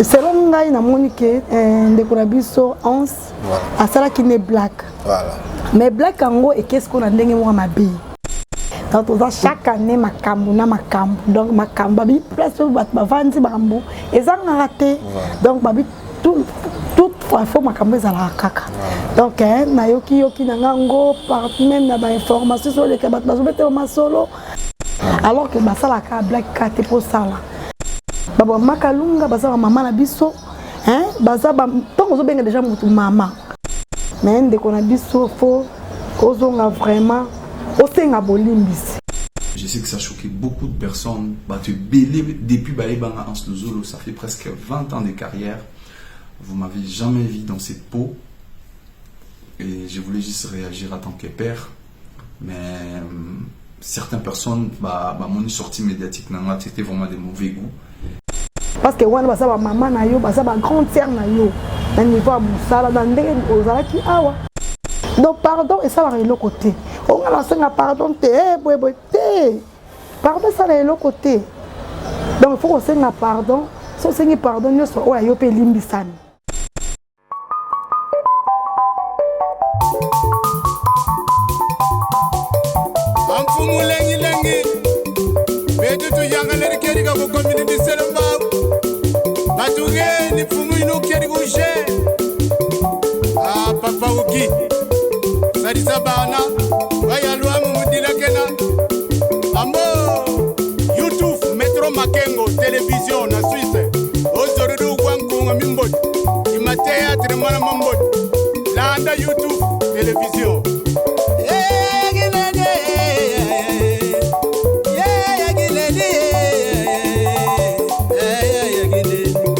selon ngai na monique ndeko na biso Hans asala ki ne black voilà mais black ango et qu'est-ce qu'on a ndenge mo mabe donc chaque année makambo na makambo donc makambo babi place ba vandi bambo ezanga raté donc babi tout fois faut makambo ezala kaka donc na yoki na ngango par même na ba information sur les kabat bazo mettre ma solo alors que basala ka black carte pour ça là baba makalunga baza maman na biso baza ba tant ozo benga déjà mutu mama mais ndeko na biso fo ozonga vraiment osenga bolimbisi. Je sais que ça choquait beaucoup de personnes. Tu belé depuis Balébanga Hans Luzolo, ça fait presque 20 ans de carrière. Vous m'avez jamais vu dans cette peau. Et je voulais juste réagir en tant que père. Mais certaines personnes, mon sortie médiatique, c'était vraiment de mauvais goût. Parce que on va savoir maman na yo, ça va grande sœur na yo. Na niveau musala dans ndenge ozala ki awa. Donc pardon et ça va le côté. On a lancé un pardon te pardon ça va le côté. Donc il faut qu'on s'en pardon. Si on s'en pardon, nous sommes ouais yo pe limbisani. Amfumu lengi betu tu yanga le keri ka ko community selamba. Batuge ni fumu ino keri ko je. Ah papa uki. Sarisa bana waya lwa mumudila kena ambo YouTube Metro Makengo télévision na Suisse ozorudu kwankunga mimbot imatea tremana mambot landa YouTube télévision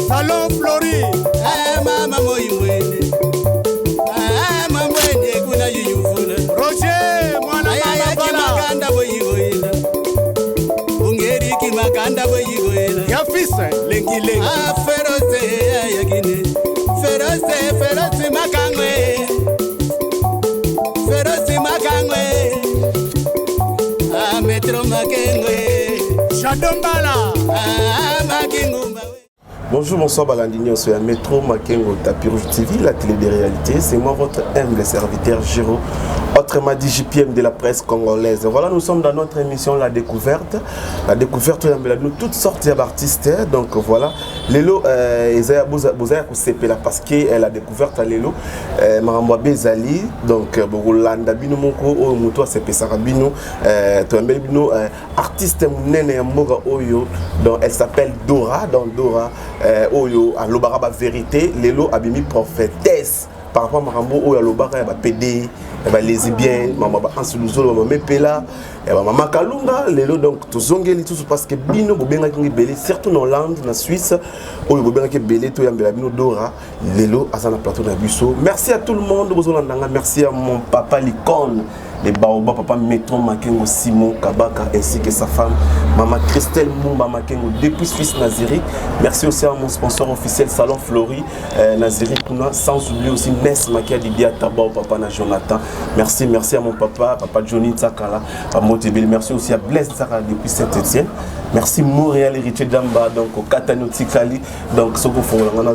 Salon Flori mama moyimwene lengi feroce yagine feroce makangwe Metro Makengwe Shadombala Makengumba. Bonjour, bonsoir Balandini, on se à Metro Makengo Tapis Rouge TV, la télé des réalités. C'est moi votre humble serviteur Giro, autrement dit JPM de la presse congolaise. Voilà, nous sommes dans notre émission La Découverte. La Découverte, nous toutes sortes d'artistes. Donc voilà, Lelo, Bozaya Kousepela parce que la découverte à Lelo, Maramba Bezali, donc Bogolanda Bino Moko, Mutua Sepe Sarabino, Toembelbino, artiste Mounene Moga Oyo, donc elle s'appelle Dora, donc Dora. Oyo à l'Obaraba vérité, Lelo Abimi prophétesse par rapport à Marambo Oyo à l'Obaraba PD, lesbienne, maman Hans Luzolo, maman Mepela, maman Kalunga, Lelo donc tout zongeli tout parce que Bino Bobenga qui belé surtout en Hollande, en Suisse, Oyo Bobenga qui belé tout yambela Bino Dora, Lelo Azana plateau na Busso. Merci à tout le monde, merci à mon papa l'icône. Les Baoba, papa Metro Makengo Simon Kabaka ainsi que sa femme, maman Christelle Mumba Makengo depuis Suisse Naziri. Merci aussi à mon sponsor officiel Salon Flori Naziri Kuna, sans oublier aussi Ness Makia Didia Tabao, papa na Jonathan. Merci à mon papa Johnny Tsakala, à Motebel. Merci aussi à Blaise Tsakala depuis Saint-Etienne. Merci Montréal Héritier Damba, donc au Katano Tikali, donc ce qu'on fait, on a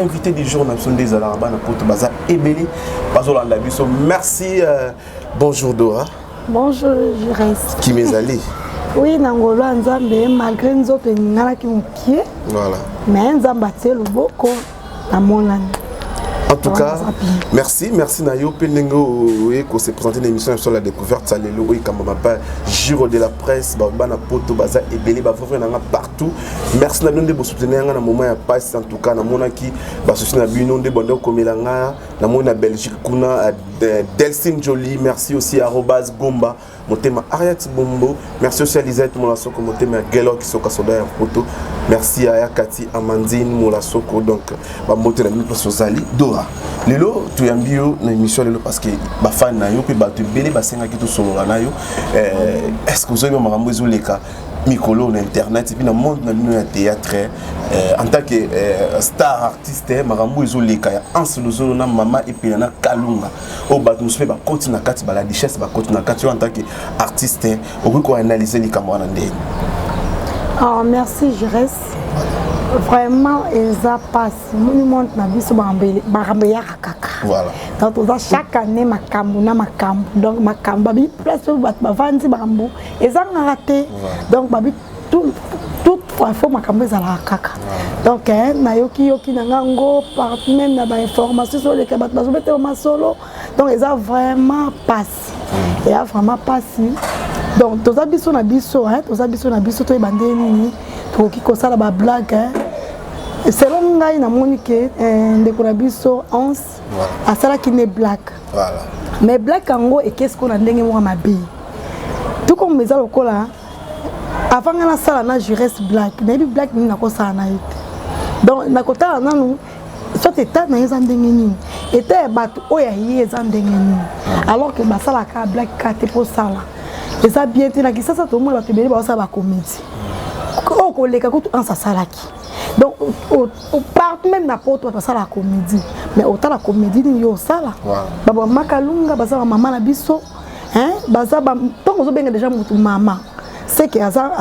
invité du jour, on a besoin des Alarabans, pour Baza Ebeli, Bazolanda Bisso. Merci. Bonjour Dora. Bonjour, je reste. Qui m'est allé? Oui, Nangolo Nzambe, malgré nous autres, nous avons qui nous voilà. Mais Nzambe a le beaucoup à mon année. En tout cas, merci Nayo Penengo qui s'est présenté l'émission sur La Découverte. Salut comme papa Giro de la presse, Bana Poto Baza et Belé partout. Merci na de soutenir na moment ya passe en tout cas na monaki ba soutenir bino de bondo komelanga na mona Belgique kuna Delcine Jolie, merci aussi à @gomba motema Ariat Bombo, merci aussi à Lisette Molasoko motema Gelo qui soka soda photo. Merci à Yakati Amandine Molasoko donc ba motema mi place Zali Dora. Lelo tu yambio na émission lelo parce que ba fan na yo pe ba te belé ba senga ki to solo na yo est-ce que vous avez marambo ezoleka Mikolo na internet et puis dans le monde na théâtre en tant que star artiste marambo ezoleka ya Hans Luzolo na mama et puis na Kalunga o ba nous ba continue kati ba la richesse ba continue kati en tant que artiste on peut analyser les caméras ndé. Ah merci je reste. Vraiment, eza passe. Moni monte na biso barambe ya kaka. Voilà. Donc chaque année makambu na makambu. Donc makambu babi place ba vandi barambo. Eza raté. Donc babi toute fois faut makambu za la kaka. Donc na yoki na ngango par même na ba information sur les kabat bazo bete ma solo. Donc eza vraiment passe. Et a vraiment passe. Donc toza biso na biso to ebande nini. Pour qui ça la blague selon ngai na monique ndeko na biso 11 asala qui ne blague voilà mais blague ango et qu'est-ce qu'on a ndenge mo mabe tout comme mes alokola avant na sala na je reste blague mais blague ni na ko sala na ite donc na kota nanu soit état na yeza ndenge ni était bato oya yeza ndenge ni alors que basala ka blague ka te pour sala et ça bien te na ki ça tout le monde va te béni ba ça ba comédie ko leka ko en sa salaki donc au part même na poto pa sala comédie mais autant la comédie ni yo sala baba makalunga baza mama na biso baza ba tongo zo benga déjà mutu mama c'est que asa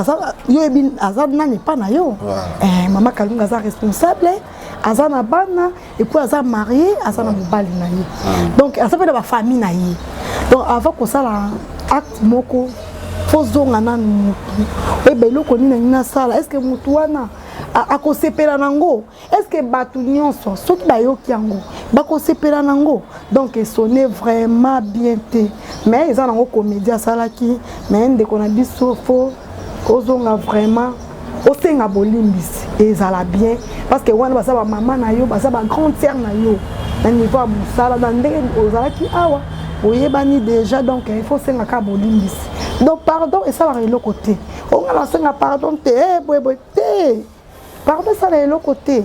yo ebin asa nani pa na yo mama kalunga za responsable asa na bana et puis asa marié asa na mobali na ye donc asa pe na ba famille na ye donc avant ko sala acte moko fozonga nanu ebeloko nini na sala est-ce que mutu wana akosepela nango est-ce que batu nyonso soki bayoki yango bakosepela nango donc sonne vraiment bien te mais eza nango comédie salaki mais ndeko na biso fo ozonga vraiment osenga bolimbisi ezala bien parce que wana basa ba mama na yo basa ba grande sœur na yo na niveau musala na ndenge ozalaki awa oyebani déjà donc il faut senga ka bolimbisi donc pardon et ça va le côté on a senga pardon te te pardon ça va le côté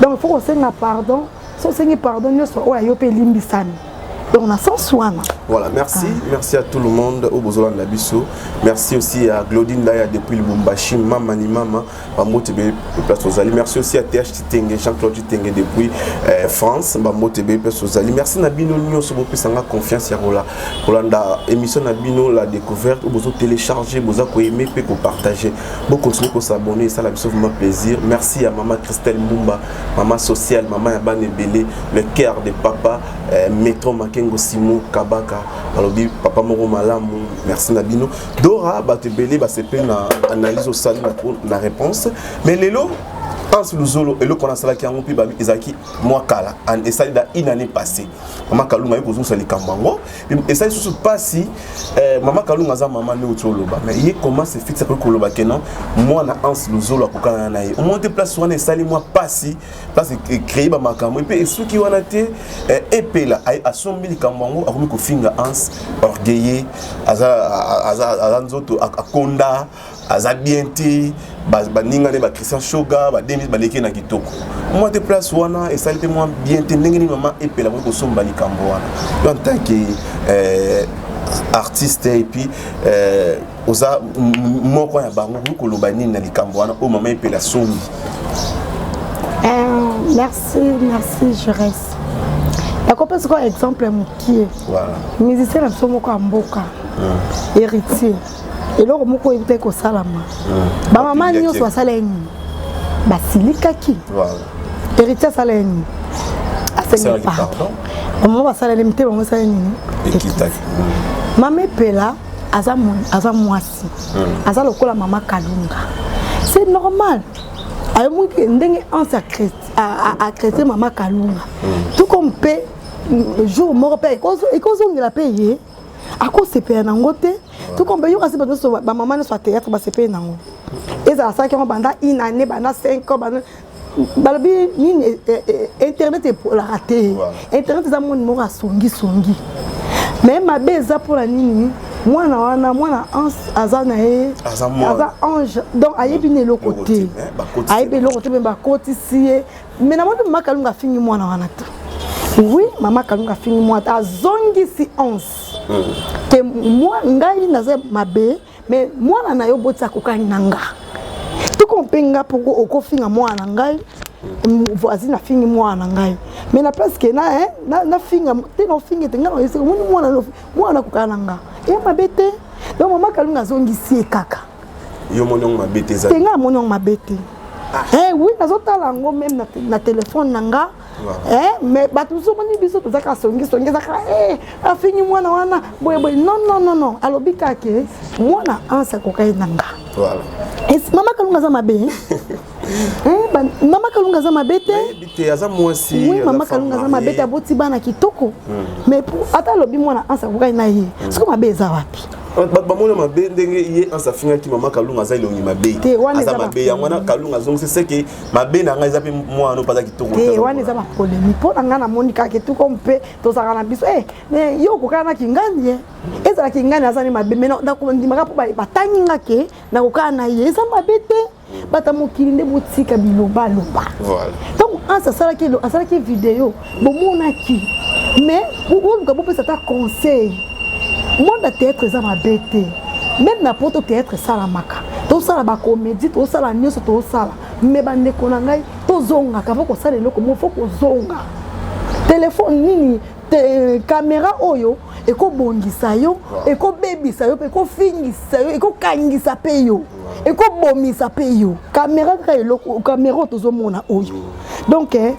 donc il faut qu'on senga pardon so sengi pardon nous so o yo pe limbisani donc on a sens wana. Voilà, merci. Merci à tout le monde au Bozola Nabiso. Merci aussi à Claudine Daya depuis le Bumbashi, Mama ni Mama, Bamotebe Place Ozali. Merci aussi à TH Tenge, Jean-Claude Tenge depuis France, Bamotebe Place Ozali. Merci Nabino Nyo Sobopi Sanga confiance ya Rola. Rolanda émission Nabino la découverte, au Bozo télécharger, Bozo ko aimer, pe ko partager. Bon continuer ko s'abonner, ça la biso vraiment plaisir. Merci à Maman Christelle Mumba, Maman sociale, Maman Yabane Belé, le cœur de papa, Métro Makengo Simon Kabaka. Alors papa moro malamu merci Nabino Dora batebele ba sepe na analyse au sali na réponse mais lelo pense le zolo et le qu'on a sala qui a rompu babi ezaki moi kala en essai da une année passée mama kalunga yiko zo sali kambango et ça se passe mama kalunga za mama ne otoloba mais il commence fixe pour koloba kenan moi na ans le zolo akokana na ye au monte place wana sali moi passé place créer ba makambo et puis ceux qui wana te epela a son mili kambango akomi ko finga ans orgueillé aza nzoto akonda aza bienté baninga ne ba Christian Shoga ba Denis baleke na kitoko moi de place wana et ça était moi bienté ndenge ni maman epela ko somba likambo wana en tant que artiste et puis oza moko ya bango ko loba nini na likambo wana o maman epela sombi. Merci je reste. La copie c'est quoi exemple mokie. Voilà. Musicien na somo ko mboka. Héritier. Et là on moko éviter ko salama. Ba maman nyo so saleni. Ba silikaki. Voilà. Héritier saleni. Aseni pardon. Maman ba saleni mte bango saleni. Ekitaki. Maman pela aza mwasi. Aza lokola mama kalunga. C'est normal. Ayo mwiki ndenge ansa à traiter mama kalunga. Tout comme paie jour moko paie et cause on la payer à cause c'est payer nango te tout comme yo kasi bato ba maman soit théâtre ba c'est payer nango et ça qui on banda une année banda 5 ans banda balabi ni internet pour la rater internet za mon numéro songi mais ma beza pour la nini mwana ans azana e aza ange donc ayebi ne le côté ayebi le côté mais ba côté si mais na mama kalunga fingi mwana wana to oui mama kalunga fingi mwana azongi si 11 que moi ngai naze mabe mais mwana na yo botsa kokani nanga tout kompenga pour okofinga mwana ngai voisine na fingi mwana ngai mais na place que na finga te no fingi te ngalo yese mwana kokana nanga et mabete donc mama kalunga zongi si kaka yo monong mabete za tenga monong mabete Oui, nazotala yango même na téléphone nanga. Mais batuzomoni biso tozaka songi zaka afini mwana wana boye non alobika ke mwana ansa kokai nanga. Voilà. Et maman Kalunga za mabe. Maman Kalunga za mabete. Bité aza mwasi. Oui, maman Kalunga za mabete aboti bana kitoko. Mais pour ata lobi mwana ansa kokai na ye. Siko mabe za wapi? Bamona mabe ndenge ye ansa finga ki maman Kalunga za ilongi mabe. Aza mabe ya mwana Kalunga zongo c'est que mabe na nga ezape mwana pas kitoko. Wana za ba polémique. Po nga na monika ke tout mpe to saka na biso mais yo ko kana kingani ye. Ezala kingani azani mabe mais na ko ndimaka po ba tanginga ke na ko kana ye za mabete. Bata mokili nde botika biloba loba. Voilà. Donc ansa sala ki vidéo bomona ki. Mais on ko peut ça conseil. Monde théâtre ça m'a bêté. Même n'importe théâtre ça la maka. Tout ça la comédie, tout ça la news, tout ça. Mais bande konangai, to zonga kava ko sala eloko mo faut ko zonga. Téléphone nini, caméra oyo eko bongisa yo, eko bebisa yo, eko fingisa yo, eko kangisa pe yo. Eko bomisa pe yo. Caméra ka eloko, caméra to zomona oyo. Donc et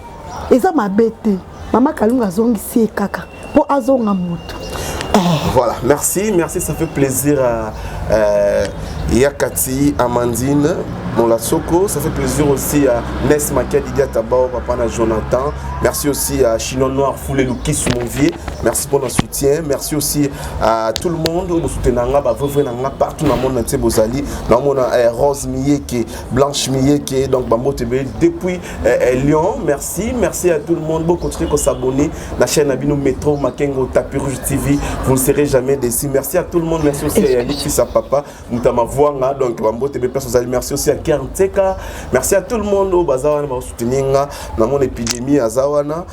ça m'a bêté. Maman Kalunga zongi si kaka. Po azonga mutu. Voilà, merci, ça fait plaisir à Yakati, Amandine, Mola Soko, ça fait plaisir aussi à Ness Makia, Didia Tabao, Papa na Jonathan, merci aussi à Chinon Noir, Foulé Louki Soumonvier, merci pour notre soutien, merci aussi à tout le monde, au soutenanga, partout dans le monde entier, Bozali, dans le monde Rose Miyeke, Blanche Miyeke, donc Bambo TV, depuis Lyon, merci à tout le monde, bon continuez à s'abonner, la chaîne Abino Métro, Makengo, Tapis Rouge TV, vous ne serez jamais déçus, merci à tout le monde, merci aussi à Yannick, fils à papa, Moutama Voanga, donc Bambo TV, merci aussi à Kernteka, merci à tout le monde, au Bazawana, au soutenir, dans mon épidémie à Zawana,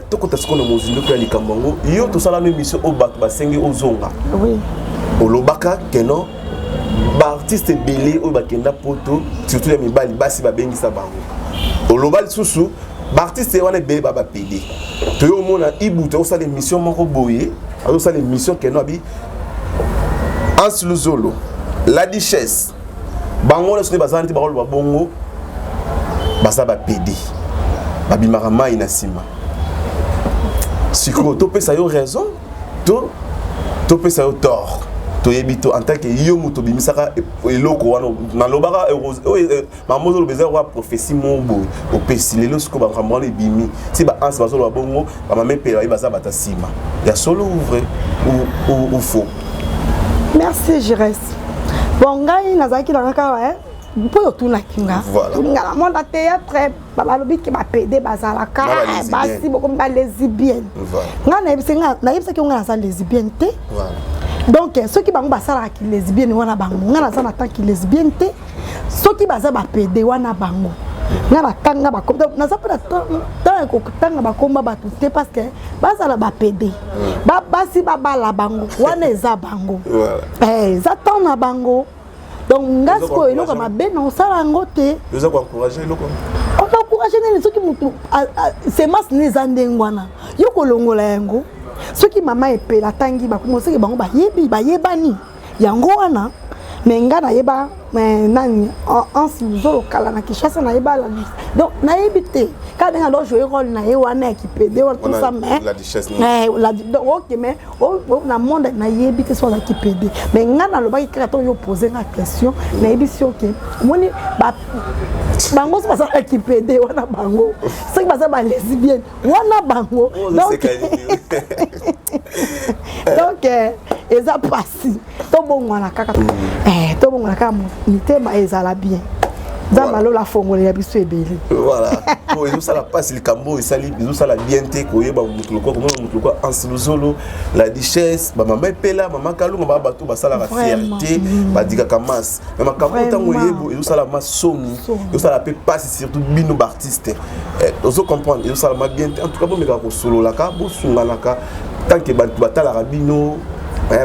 tout ce qu'on a mangé, nous Likambango, yo tout ça la même mission au Bak Basengi au Zonga. Oui. Au Lobaka, Keno, artiste belé au Bakenda Poto, surtout les Mibali, Basi Babengi Sabango. Au Lobal Soussou, artiste wana belé baba pédé. Tu au monde Ibu, tu as ça les missions Moko Boye, tu as ça les missions Keno Abi, Ans Luzolo, La Duchesse, Bango, ce n'est pas ça, tu parles Babongo, Basa Pédé, Babi Marama Inasima. Si tu as raison, tu as tort. Tu as en tant que yomu to bimisaka eloko na lobaka mamozo le besoin prophétie mobo au pesile ce que ba vraiment le bimi si ba anse bazo ba bongo ba mame pela ba za bata sima ya solo ouvre ou faux. Merci Jires. Bon ngai nazaki na kaka pour tout na kinga. Voilà. Mon théâtre babalobi ki ba pédé bazalaka basi beaucoup ba lesbienne. Voilà. Na yebisa ki nga na lesbienne te. Voilà. Donc ceux qui bango basala ki lesbienne wana bango nga na sana tant ki lesbienne te. Ceux qui baza ba pédé wana bango. Nga ba tanga ba comme na za pela tant ko tanga ba komba ba tout parce que bazala ba pédé. Ba basi ba bala bango wana eza bango. Voilà. Za tant na bango. Donc, ngasko eloko mabe na osala ngote. Vous avez encouragé eloko. On va encourager les ceux qui mutu c'est mas nezande ngwana. Yo kolongola yango. Ceux qui mama epela tangi ba komo ceux bango ba yebi ba yebani. Yango wana menga na yeba nani en zolo kala na kishasa na yeba la. Donc na yebite quand on a joué rôle na yewana qui pédé tout ça mais la duchesse la donc OK mais na monde na yebite so la qui pédé mais nga na loba ki yo poser la question na yebisi OK moni ba bango c'est pas ça qui pédé wana bango c'est pas ça ba lesbienne wana bango donc eza passé to bongo na kaka to bongo na kaka mitema ezala bien Zamba la fongole ya biso ebele. Voilà. Ko ezo sala passe le cambo et sali ezo sala bien te ko yeba mutuluko ko mutuluko ansiluzolo la duchesse ba mama pela mama kalunga ba bato ba sala la fierté ba dika kamas. Mais makambo tango yebo ezo sala masomi ezo sala pe passe surtout bino artiste. Ozo comprendre ezo sala ma bien te en tout cas bo meka ko solo la ka bo sunga la ka tant que ba batala rabino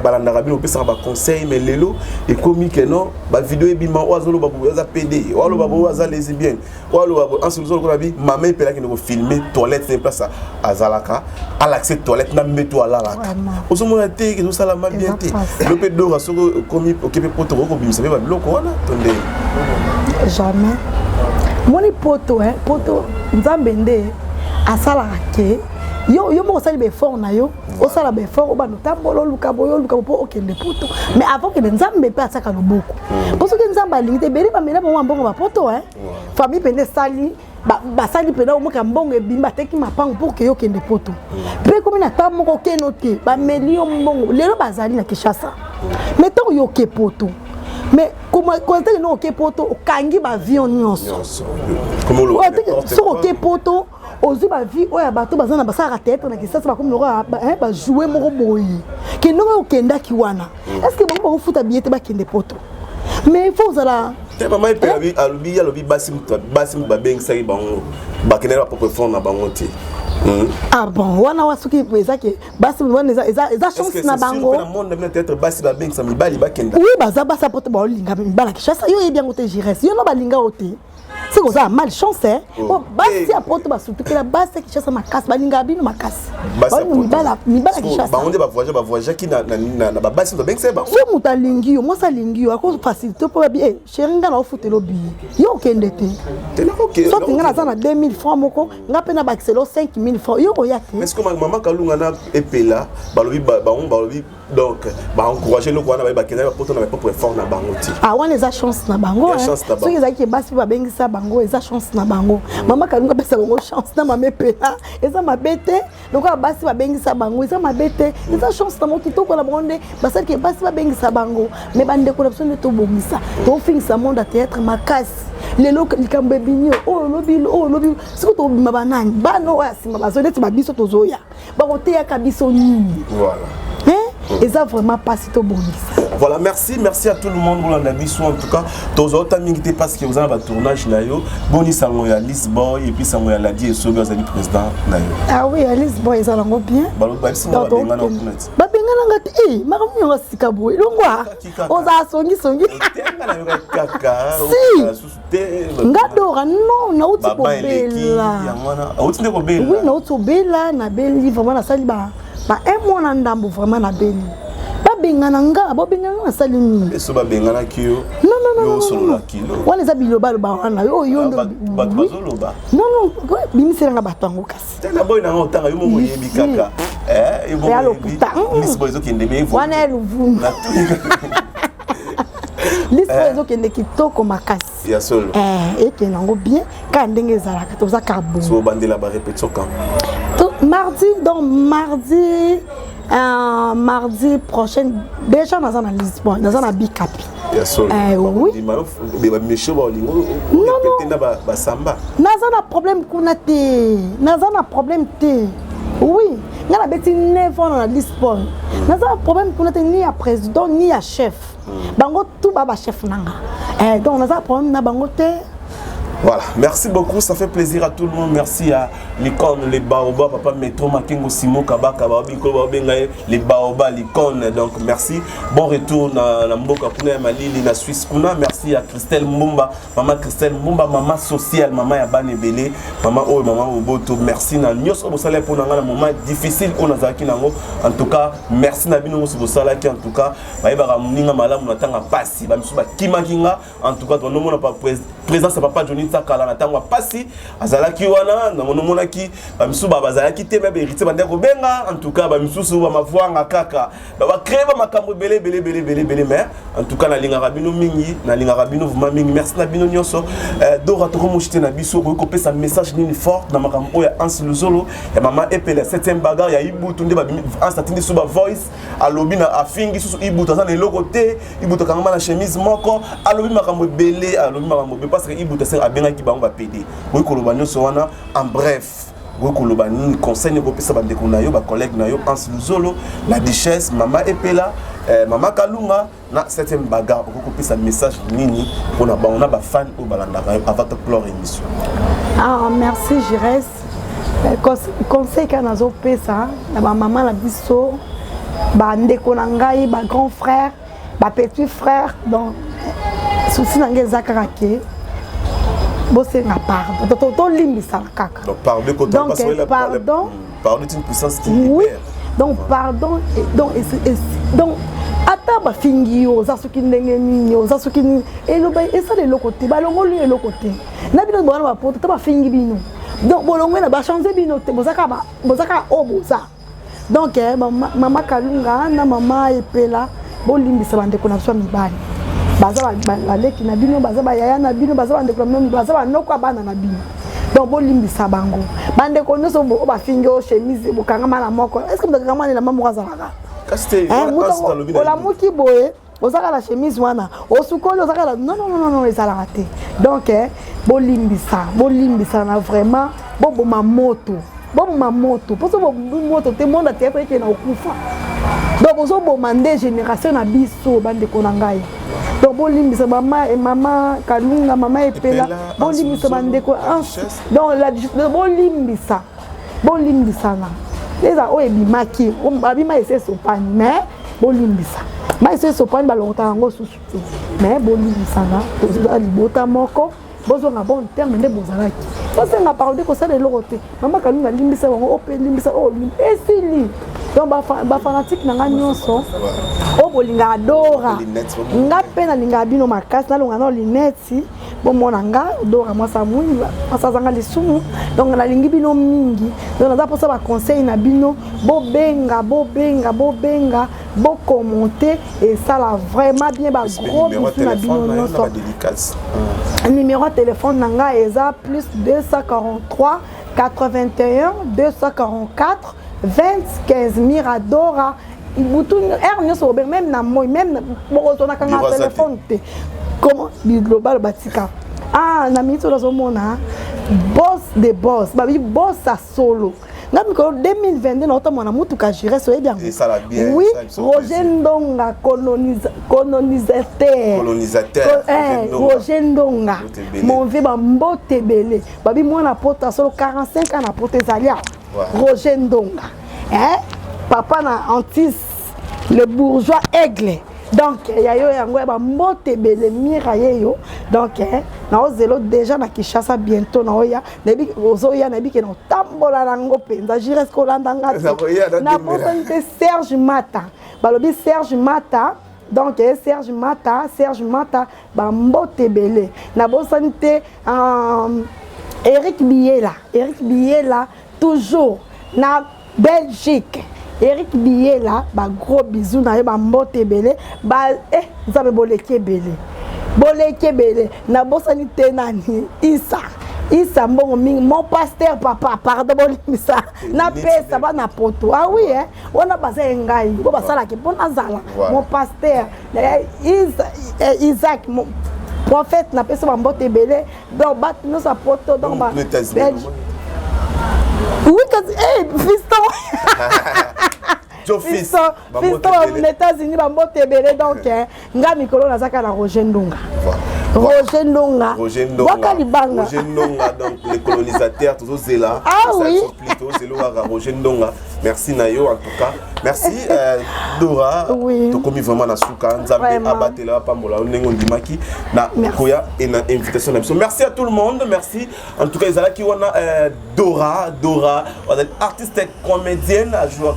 balanda rabino pesa ba conseil mais lelo et comme que non ba vidéo ebima oazolo babu za PD oalo babu za lesbienne oalo babu ensuite ko rabi maman pela ki no filmer toilette en place azalaka à l'accès toilette na meto ala la ozo mona te ki no sala ma bien te le pedo rasoko comme occupé poto ko bimisa ba loko wana tonde jamais moni poto poto nzambe nde asalaka ke yo moko sali befort na yo osala befort obano tambola oluka boyo po okende poto mais avant que nzambe pe ataka loboko parce que nzambe alingi te beri bamela mo mbongo bapoto famille pende sali basali pena omoka mbongo ebimba teki mapango pour que yo kende poto pe komi na ta moko keno te bameli yo mbongo lelo bazali na Kinshasa mais tant yo ke poto mais comment quand tu no ke poto okangi ba avion nyonso comment lo so ke poto ozi ba vie oya bato bazana basaka tête na Kinshasa ba comme ba jouer moko boyi ke no okenda ki wana est-ce que bon ba futa billet ba kende poto mais il faut ça maman pe alobi basim babengisa bango bakenela propre fond na bango te. Ah bon, wana wasuki ezaki basi wana eza chance na bango. Est-ce que monde peut-être basi babengisa mibali bakenda? Oui, baza porte ba linga mibala Kinshasa yo yebi yango te Jires. Yo no ba linga ote. C'est comme ça malchance hein. Oh basi porte ba surtout que la basi Kinshasa makasi ba linga bino makasi. Basi mibala Kinshasa. Ba onde ba voyager ki na ba basi babengisa ba. So muta lingi yo, moi ça lingi yo ako facilité pour bien chéringa na ofutelo bi. Yo kende te. Tena OK. So tinga na 2000 francs moko, nga pena ba xelo 5000 francs. Yo oyate. Mais est-ce que maman Kalunga na epela balobi donc ba encourager le kwana ba kena ba poto na propre fort na bango ti. Ah wana eza chance na bango. So ezaki basi ba bengisa bango eza chance na bango. Maman Kalunga pesa bango chance na mama epela. Eza mabete. Donc basi ba bengisa bango eza mabete. Eza chance na moki to kona bonde basali ke basi ba bengisa bango. Mais bande corruption de to bomisa. To finisa monde à théâtre makasi. Lelo likambe binyo lobi siko to mabanani bano asima bazoneti babiso tozoya bakote ya kabiso nini voilà et ça vraiment pas si to bonisa. Voilà, merci à tout le monde pour l'anabiso en tout cas. Tozo tamingité parce que vous avez un tournage là yo. Boni sango ya Lisboy et puis sango ya Ladi et Sogo azali président na yo. Ah oui, à Lisboy ça lango bien. Balo ba singa ba benga na kunet. Ba benga na ngati maramu yo sikabo. Longwa. Oza songi. Tenga na yo kaka. Si. Ngadora non na uti ko bela. Uti ne ko bela. Oui, na uti bela na beli vraiment na sali ba un mois na ndambo vraiment na beli. Bengana nga bengana na salini eso ba bengana kiyo non solo la kilo wala za biloba ba wana yo ndo bazoloba non bimisela nga batango kasi tena boy na ngotanga yo mo yebi kaka ebo Lisbo ezo kende me wana eluvunu Lisbo ezo kende kitoko makasi ya solo eke nango bien ka ndenge ezalaka toza karbo so bandela ba répétition quand mardi prochain déjà dans un Lisbonne dans un Bikapi. Bien sûr. Oui. Non. Samba. Nazana problème kunate. Nazana problème te. Oui. Ngana beti 9 ans dans Lisbonne. Nazana problème kunate ni à président ni à chef. Bango tout baba chef nanga. Donc nazana problème na bango te. Voilà, merci beaucoup, ça fait plaisir à tout le monde. Merci à l'icône, les baobas, papa Metro, Makengo, Simo, Kabaka, les baobas, l'icône. Donc merci. Bon retour dans Mboka Kuna, Malili, la Suisse Kuna. Merci à Christelle Mumba, maman Christelle Mumba, maman sociale, maman Yabane Belé, maman Oh, maman Oboto. Merci na Nyos Obosala pour un moment difficile on a zaki nango. En tout cas, merci Nabino Obosala qui en tout cas, Baïba Mninga Malam, on attend à passer. Bamsuba Kimakinga, en tout cas, ton nom n'a pas présence, papa Johnny. Kala na tango pasi azalaki wana na monomonaki bamisuba bazalaki te mebe hérité bande ko benga en tout cas bamisusu ba mavwanga kaka ba créer ba makambo belé mais en tout cas na linga rabino mingi na linga rabino vraiment mingi merci na bino nyoso dora to komushite na biso ko pesa message nini fort na makambo ya Anse Luzolo ya mama epele 7e bagarre ya Ibutu nde ba Anse suba voice alobi na afingi susu Ibutu za na eloko te Ibutu kangama na chemise moko alobi makambo belé alobi makambo parce que Ibutu c'est qui va péder. Oui, en bref, oui, conseil ne peut pas de collègue Anse Luzolo, la duchesse, maman Epela, maman Kalunga, na 7e bagarre, on peut sa message nini pour na ba fan au balanda avant de clore émission. Ah merci Jires. Conseil qu'on a opé ça, la maman la biso, ba ndeko na ngai, ba grand frère, ba petit frère, donc souci na ngai zakarake. Bossé na pardon. Ton limbi ça kaka. Donc pardon quand on passe la pardon est une puissance qui libère. Oui. Donc pardon donc ata bafingi yo oza soki ndenge nini oza soki nini eloba esala eloko te balongoli eloko te na bino bana bapoto ta bafingi bino donc bolongwe na bachange bino te bozaka o boza donc mama Kalunga na mama Epela bolimbisa bandeko na biso mibali baza baleki na bino baza bayaya na bino baza bandeko na bino baza banoko bana na bino donc bolimbisa bango bandeko nyonso bafingi o chemise bokangama na moko est-ce que bokangama na mama mokazalaka olamuki boye ozaka la chemise wana osukoli ozaka la non ezalaka te donc bolimbisa na vraiment boboma moto poso moto te monde théâtre ke na okufa donc ozoboma nde génération na biso bandeko na ngai donc bolimbisa mama Kalunga mama Epela bolimbisa bandeko donc bolimbisa na eza oyo ebimaki babima ese sopani mais bolimbisa ma ese sopani balongota yango susu te mais bolimbisana toza libota moko bozonga bon terme nde bozalaki tosenga parole kosala eloko te mama Kalunga limbisa bango ope limbisa esili donc bafanatique na nga nyonso oyo bolinga adora nga mpe nalinga bino makasi nalonga na lineti bomona nga odora mwasa mwingi asazanga lisumu donc nalingi bino mingi donc naza mposa baconseil na bino bobenga bokommente esala vraiment bien bagros bisu na bino nyonso numéro de téléphone na nga eza plus 243 81 244 20 15 Miradora même na moi même bokotona kanga téléphone te comment global batika na minute ozomona boss de boss babi boss a solo nga mikolo 2022 na otamona mutuka jure so bien oui Roger Ndonga colonisateur Roger Ndonga mon vie ba mbote belé babi mwana pota solo 45 ans na pota zalia Roger Ndonga papa na Antis le bourgeois aigle donc yayo yango ba mbote belé mirayeyo donc na ozelo déjà na Kishasa bientôt na oya nebi ozoya nebi ke na tambola nango penza jires ko landanga na posante Serge Mata balobi Serge Mata donc Serge Mata ba mbote belé na bosante Eric Biela toujours na Belgique Eric Biela ba gros bisous na ba mbote belé ba zabe boleke belé na bosani tenani Isa mbongo mingi mon pasteur papa pardon bolimisa na pesa ba na poto oui on a basé ngai bo basala ke pona zala mon pasteur Isaac mon prophète na pesa ba mbote belé donc bat no sa poto donc ba oui fiston fiston aux États-Unis ba mbote belé donc nga mikolo na zaka na Roger Ndonga Roger Ndonga donc les colonisateurs tous zela oui plutôt zelo à Roger Ndonga merci Nayo en tout cas merci Dora to komi vraiment na suka nzambe abatela pambola onengo ndimaki na koya et na invitation na merci à tout le monde merci en tout cas ezala ki wana Dora artiste comédienne à jouer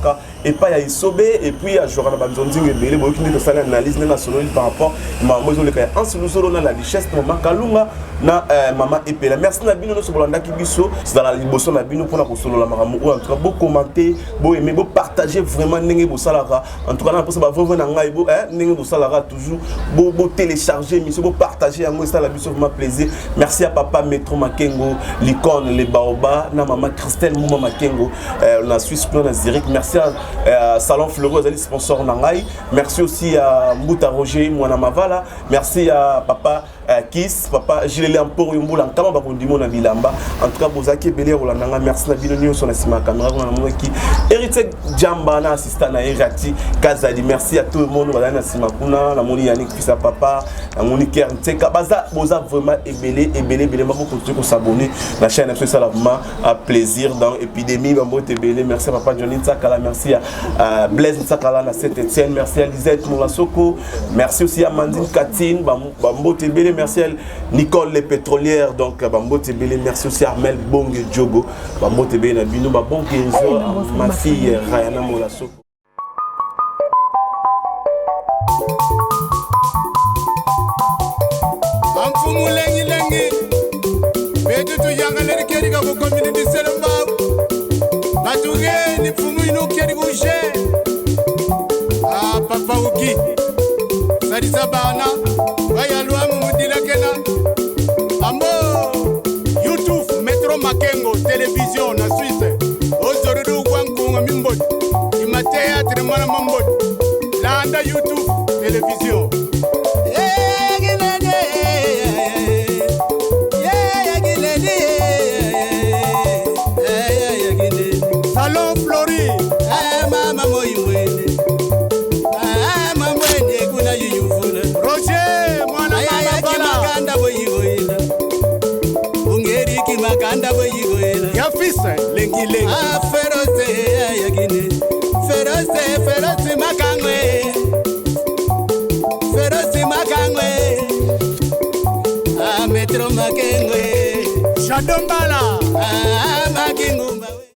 et pas ya isobé et puis à jouer na banzonzi ebele boki ni to sala analyse na sonori par rapport maman zo le ka ensemble na la richesse de mama Kalunga na mama Epela merci na bino no sobolanda ki biso c'est dans la liboso na bino pour na ko solo la maramu en tout cas beau commenter beau aimer beau partager vraiment ndenge bo salara en tout cas na posa ba vovo na ngai beau ndenge bo salara toujours beau télécharger mission beau partager yango ça la biso vraiment plaisir merci à papa Metro Makengo l'icône les baoba na mama Christelle Mouma Makengo na Suisse na Zurich merci à Salon Fleureau les sponsors na ngai merci aussi à Mbuta Roger Mwana Mavala merci à papa Kiss papa Gilles Amporo Yumbola kama bakondimo na bilamba en tout cas bozaki belé rolandanga merci na bino nyonso na sima caméra na mweki héritier Jamba na assistant na Erati Kazali merci à tout le monde na sima kuna na moni Yannick fils à papa na moni Kernteka baza boza vraiment belé mako continuer ko s'abonner la chaîne FC Salavement à plaisir dans épidémie bambo te belé merci à papa Johnny Tsakala merci à Blaise Tsakala na Saint-Étienne merci à Lisette Molasoko merci aussi à Mandine Katine bambo te belé merci à Nicole les pétrolières donc bambo te belé merci aussi à Armel Bonge Djogo bambo te belé na bino ba bon ma fille Rayana Molasoko lengi lengi betu tu yanga leri keri ka ko community selamba batuge ni fumu inu keri bouge ah papa uki sadisa bana waya lwa mumudila kena ambo YouTube Metro Makengo télévision na Suisse ozorudu kwankunga mimbodi imateatre mwana mambodi landa YouTube télévision Salon Flori mama moyimwene mamwene kuna yuyufuna Roger mwana mama kimakanda boyigoyila ungeri kimakanda boyigoyila yafisa lengi lengi feroze yagine feroze makangwe feroze makangwe Metro Makengwe Shadombala